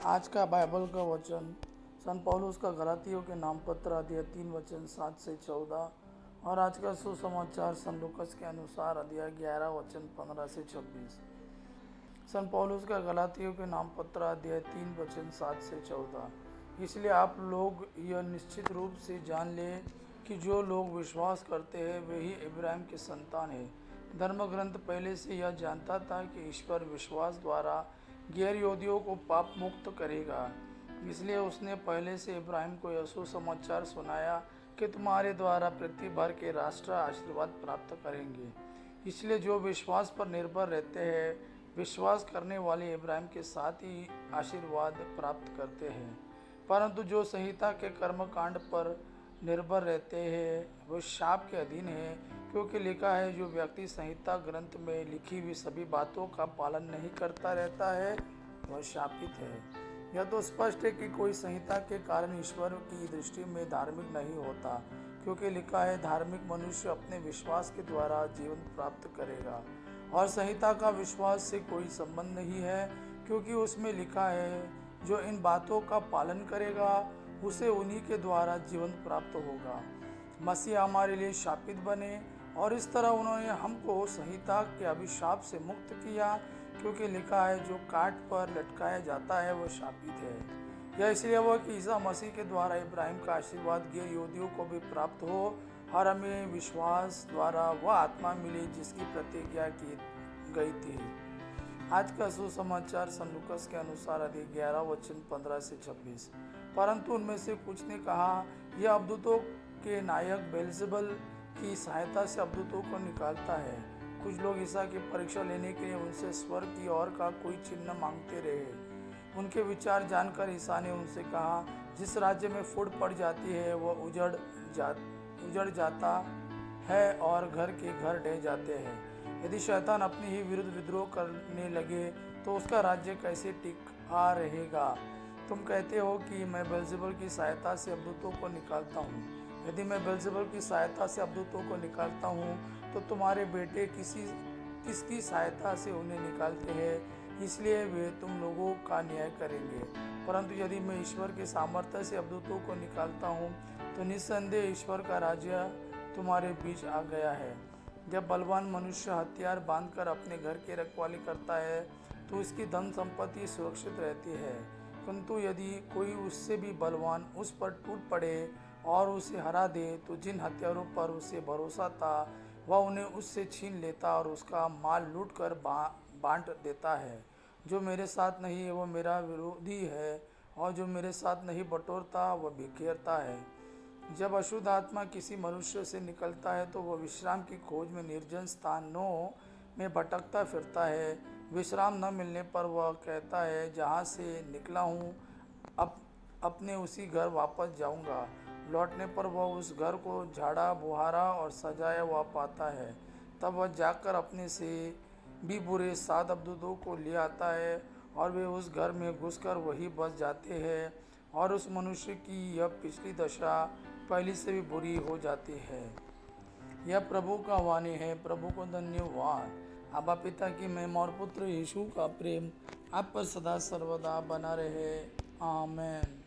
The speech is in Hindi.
आज का बाइबल का वचन सन पौलुस का गलातियों के नाम पत्र अध्याय 3 वचन 7 से 14 और आज का सुसमाचार सन लूकस के अनुसार अध्याय 11 वचन 15 से 26। सन पौलुस का गलातियों के नाम पत्र अध्याय 3 वचन 7 से 14। इसलिए आप लोग यह निश्चित रूप से जान लें कि जो लोग विश्वास करते हैं वे ही इब्राहिम के संतान हैं। धर्म ग्रंथ पहले से यह जानता था कि ईश्वर विश्वास द्वारा गैर यहूदियों को पाप मुक्त करेगा। इसलिए उसने पहले से इब्राहिम को यह सुसमाचार सुनाया कि तुम्हारे द्वारा पृथ्वी भर के राष्ट्र आशीर्वाद प्राप्त करेंगे। इसलिए जो विश्वास पर निर्भर रहते हैं, विश्वास करने वाले इब्राहिम के साथ ही आशीर्वाद प्राप्त करते हैं। परंतु जो संहिता के कर्मकांड पर निर्भर रहते हैं वे शाप के अधीन है, क्योंकि लिखा है, जो व्यक्ति संहिता ग्रंथ में लिखी हुई सभी बातों का पालन नहीं करता रहता है वह शापित है। यह तो स्पष्ट है कि कोई संहिता के कारण ईश्वर की दृष्टि में धार्मिक नहीं होता, क्योंकि लिखा है, धार्मिक मनुष्य अपने विश्वास के द्वारा जीवन प्राप्त करेगा। और संहिता का विश्वास से कोई संबंध नहीं है, क्योंकि उसमें लिखा है, जो इन बातों का पालन करेगा उसे उन्हीं के द्वारा जीवन प्राप्त होगा। मसीह हमारे लिए शापित बने और इस तरह उन्होंने हमको संहिता के अभिशाप से मुक्त किया, क्योंकि लिखा है, जो काट पर लटकाया जाता है वह शापित है। यह इसलिए हुआ कि ईसा मसीह के द्वारा इब्राहिम का आशीर्वाद गैर यहूदियों को भी प्राप्त हो और हमें विश्वास द्वारा वह आत्मा मिली जिसकी प्रतिज्ञा की गई थी। आज का सुसमाचार सन लूकस के अनुसार अध्याय 11 वचन 15 से 26। परंतु उनमें से कुछ ने कहा, यह अबदूतों के नायक बेल्जेबुल की सहायता से अबदूतों को निकालता है। कुछ लोग ईसा की परीक्षा लेने के लिए उनसे स्वर्ग की ओर का कोई चिन्ह मांगते रहे। उनके विचार जानकर ईसा ने उनसे कहा, जिस राज्य में फूट पड़ जाती है वह उजड़ जाता है और घर के घर ढह जाते हैं। यदि शैतान अपने ही विरुद्ध विद्रोह करने लगे तो उसका राज्य कैसे टिका रहेगा। तुम कहते हो कि मैं बेल्जेबुल की सहायता से अबदूतों को निकालता हूँ। यदि मैं बेल्जेबुल की सहायता से अबदूतों को निकालता हूँ तो तुम्हारे बेटे किसकी सहायता से उन्हें निकालते हैं, इसलिए वे तुम लोगों का न्याय करेंगे। परंतु यदि मैं ईश्वर के सामर्थ्य से अबदूतों को निकालता हूँ तो निस्संदेह ईश्वर का राज्य तुम्हारे बीच आ गया है। जब बलवान मनुष्य हथियार बांधकर अपने घर की रखवाली करता है तो उसकी धन संपत्ति सुरक्षित रहती है, किंतु यदि कोई उससे भी बलवान उस पर टूट पड़े और उसे हरा दे तो जिन हथियारों पर उसे भरोसा था वह उन्हें उससे छीन लेता और उसका माल लूट कर बांट देता है। जो मेरे साथ नहीं है वह मेरा विरोधी है, और जो मेरे साथ नहीं बटोरता वह बिखेरता है। जब अशुद्ध आत्मा किसी मनुष्य से निकलता है तो वह विश्राम की खोज में निर्जन स्थानों में भटकता फिरता है। विश्राम न मिलने पर वह कहता है, जहाँ से निकला हूँ अपने उसी घर वापस जाऊँगा। लौटने पर वह उस घर को झाड़ा बुहारा और सजाया हुआ पाता है। तब वह जाकर अपने से भी बुरे 7 अबदूतों को ले आता है और वे उस घर में घुसकर वही बस जाते हैं, और उस मनुष्य की यह पिछली दशा पहली से भी बुरी हो जाती है। यह प्रभु का वाणी है। प्रभु को धन्यवाद। आबा पिता की महिमा और पुत्र यीशु का प्रेम आप पर सदा सर्वदा बना रहे। आमेन।